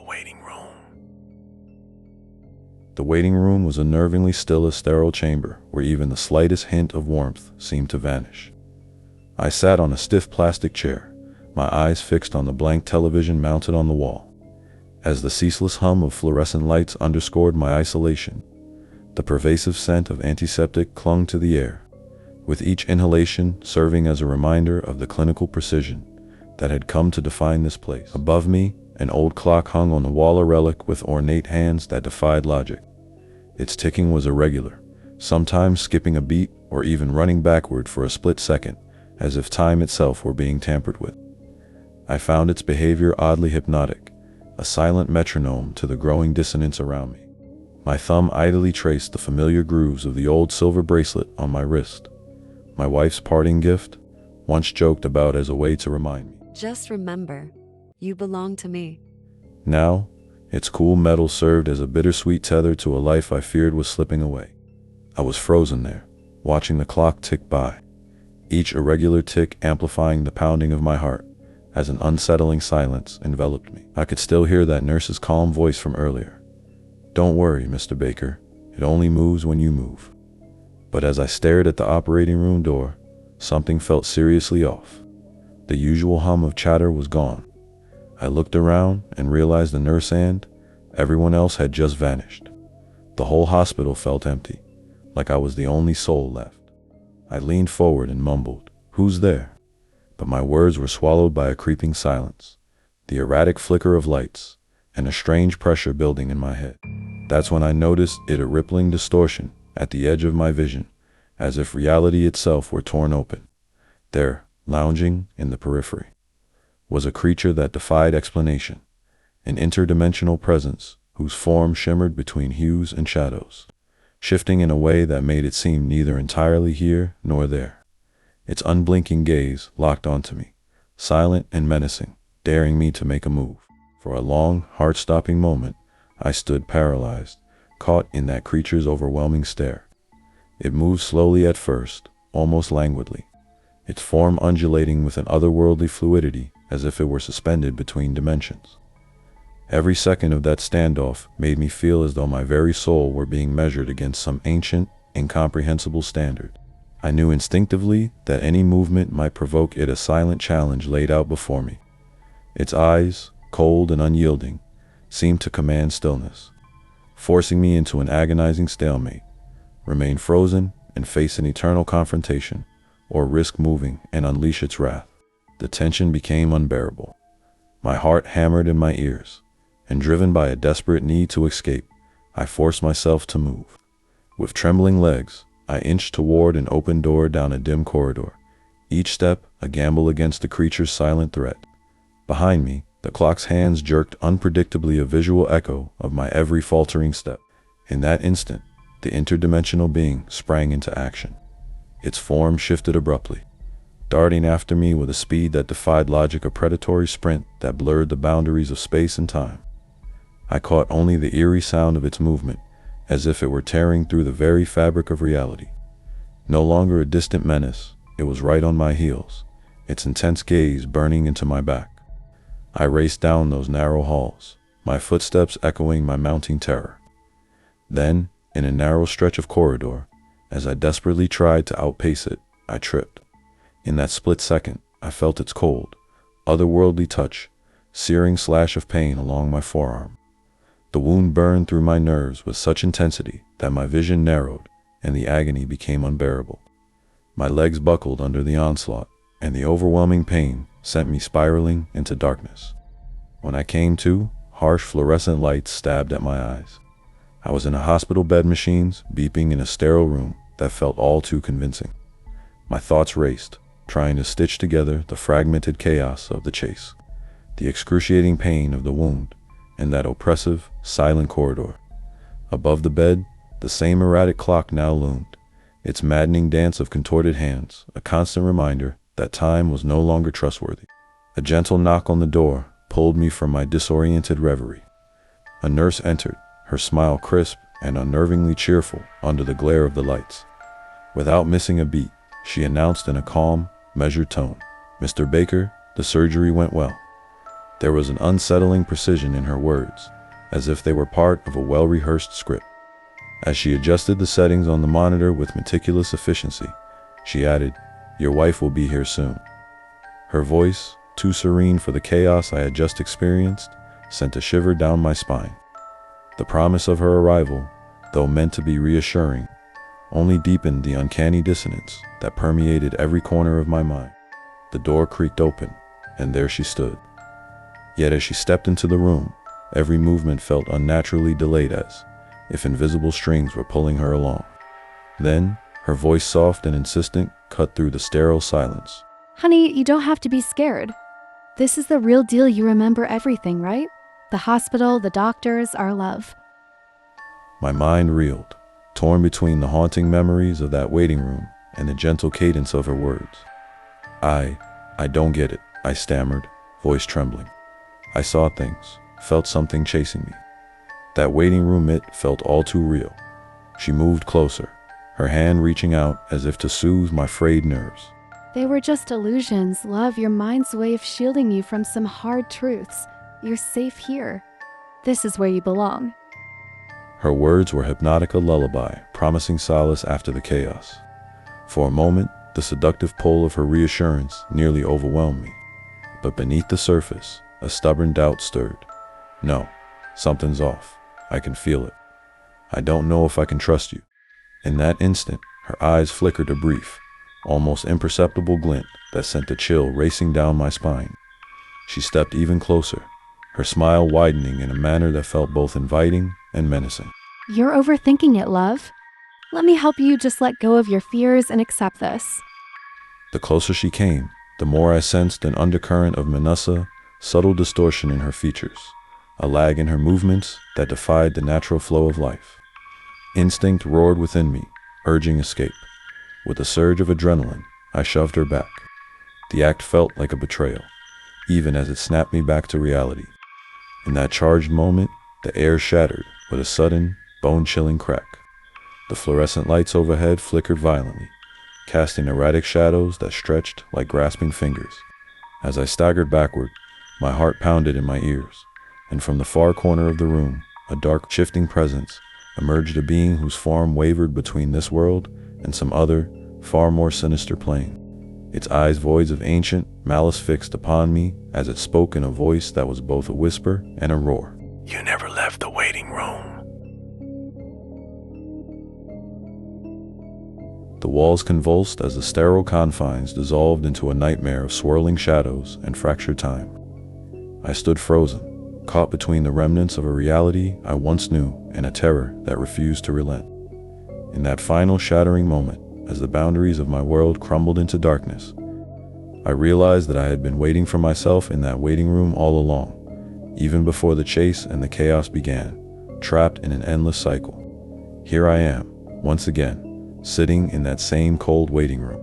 the waiting room. The waiting room was a nervingly still, sterile chamber where even the slightest hint of warmth seemed to vanish. I sat on a stiff plastic chair, my eyes fixed on the blank television mounted on the wall. As the ceaseless hum of fluorescent lights underscored my isolation, the pervasive scent of antiseptic clung to the air, with each inhalation serving as a reminder of the clinical precision that had come to define this place. Above me, an old clock hung on the wall, a relic with ornate hands that defied logic. Its ticking was irregular, sometimes skipping a beat or even running backward for a split second, as if time itself were being tampered with. I found its behavior oddly hypnotic, a silent metronome to the growing dissonance around me. My thumb idly traced the familiar grooves of the old silver bracelet on my wrist, my wife's parting gift, once joked about as a way to remind me. Just remember, you belong to me. Now, its cool metal served as a bittersweet tether to a life I feared was slipping away. I was frozen there, watching the clock tick by, each irregular tick amplifying the pounding of my heart as an unsettling silence enveloped me. I could still hear that nurse's calm voice from earlier. "Don't worry, Mr. Baker, it only moves when you move." But as I stared at the operating room door, something felt seriously off. The usual hum of chatter was gone. I looked around and realized the nurse and everyone else had just vanished. The whole hospital felt empty, like I was the only soul left. I leaned forward and mumbled, "Who's there?" But my words were swallowed by a creeping silence, the erratic flicker of lights, and a strange pressure building in my head. That's when I noticed a rippling distortion at the edge of my vision, as if reality itself were torn open. There, lounging in the periphery, was a creature that defied explanation, an interdimensional presence whose form shimmered between hues and shadows, shifting in a way that made it seem neither entirely here nor there. Its unblinking gaze locked onto me, silent and menacing, daring me to make a move. For a long, heart-stopping moment, I stood paralyzed, caught in that creature's overwhelming stare. It moved slowly at first, almost languidly, its form undulating with an otherworldly fluidity as if it were suspended between dimensions. Every second of that standoff made me feel as though my very soul were being measured against some ancient, incomprehensible standard. I knew instinctively that any movement might provoke it, a silent challenge laid out before me. Its eyes, cold and unyielding, seemed to command stillness, forcing me into an agonizing stalemate, remain frozen and face an eternal confrontation, or risk moving and unleash its wrath. The tension became unbearable. My heart hammered in my ears, and driven by a desperate need to escape, I forced myself to move. With trembling legs, I inched toward an open door down a dim corridor, each step a gamble against the creature's silent threat. Behind me, the clock's hands jerked unpredictably, a visual echo of my every faltering step. In that instant, the interdimensional being sprang into action. Its form shifted abruptly, darting after me with a speed that defied logic, a predatory sprint that blurred the boundaries of space and time. I caught only the eerie sound of its movement, as if it were tearing through the very fabric of reality. No longer a distant menace, it was right on my heels, its intense gaze burning into my back. I raced down those narrow halls, my footsteps echoing my mounting terror. Then, in a narrow stretch of corridor, as I desperately tried to outpace it, I tripped. In that split second, I felt its cold, otherworldly touch, searing slash of pain along my forearm. The wound burned through my nerves with such intensity that my vision narrowed and the agony became unbearable. My legs buckled under the onslaught, and the overwhelming pain sent me spiraling into darkness. When I came to, harsh fluorescent lights stabbed at my eyes. I was in a hospital bed, machines beeping in a sterile room that felt all too convincing. My thoughts raced, trying to stitch together the fragmented chaos of the chase, the excruciating pain of the wound, and that oppressive, silent corridor. Above the bed, the same erratic clock now loomed, its maddening dance of contorted hands, a constant reminder that time was no longer trustworthy. A gentle knock on the door pulled me from my disoriented reverie. A nurse entered, her smile crisp and unnervingly cheerful under the glare of the lights. Without missing a beat, she announced in a calm, measured tone, "Mr. Baker, the surgery went well." There was an unsettling precision in her words, as if they were part of a well-rehearsed script. As she adjusted the settings on the monitor with meticulous efficiency, she added, "Your wife will be here soon." Her voice, too serene for the chaos I had just experienced, sent a shiver down my spine. The promise of her arrival, though meant to be reassuring, only deepened the uncanny dissonance that permeated every corner of my mind. The door creaked open, and there she stood. Yet as she stepped into the room, every movement felt unnaturally delayed, as if invisible strings were pulling her along. Then, her voice, soft and insistent, cut through the sterile silence. Honey, you don't have to be scared. This is the real deal. You remember everything, right? The hospital, the doctors, our love. My mind reeled, torn between the haunting memories of that waiting room and the gentle cadence of her words. I don't get it, I stammered, voice trembling. I saw things, felt something chasing me. That waiting room, it felt all too real. She moved closer, her hand reaching out as if to soothe my frayed nerves. They were just illusions, love, your mind's way of shielding you from some hard truths. You're safe here. This is where you belong. Her words were hypnotic, a lullaby, promising solace after the chaos. For a moment, the seductive pull of her reassurance nearly overwhelmed me. But beneath the surface, a stubborn doubt stirred. No, something's off. I can feel it. I don't know if I can trust you. In that instant, her eyes flickered a brief, almost imperceptible glint that sent a chill racing down my spine. She stepped even closer, her smile widening in a manner that felt both inviting and menacing. You're overthinking it, love. Let me help you just let go of your fears and accept this. The closer she came, the more I sensed an undercurrent of Manasa, subtle distortion in her features, a lag in her movements that defied the natural flow of life. Instinct roared within me, urging escape. With a surge of adrenaline, I shoved her back. The act felt like a betrayal, even as it snapped me back to reality. In that charged moment, the air shattered with a sudden, bone-chilling crack. The fluorescent lights overhead flickered violently, casting erratic shadows that stretched like grasping fingers. As I staggered backward, my heart pounded in my ears, and from the far corner of the room, a dark, shifting presence, emerged, a being whose form wavered between this world and some other, far more sinister plane. Its eyes, voids of ancient malice, fixed upon me as it spoke in a voice that was both a whisper and a roar. You never left the waiting room. The walls convulsed as the sterile confines dissolved into a nightmare of swirling shadows and fractured time. I stood frozen, caught between the remnants of a reality I once knew and a terror that refused to relent. In that final shattering moment, as the boundaries of my world crumbled into darkness, I realized that I had been waiting for myself in that waiting room all along, even before the chase and the chaos began, trapped in an endless cycle. Here I am, once again, sitting in that same cold waiting room,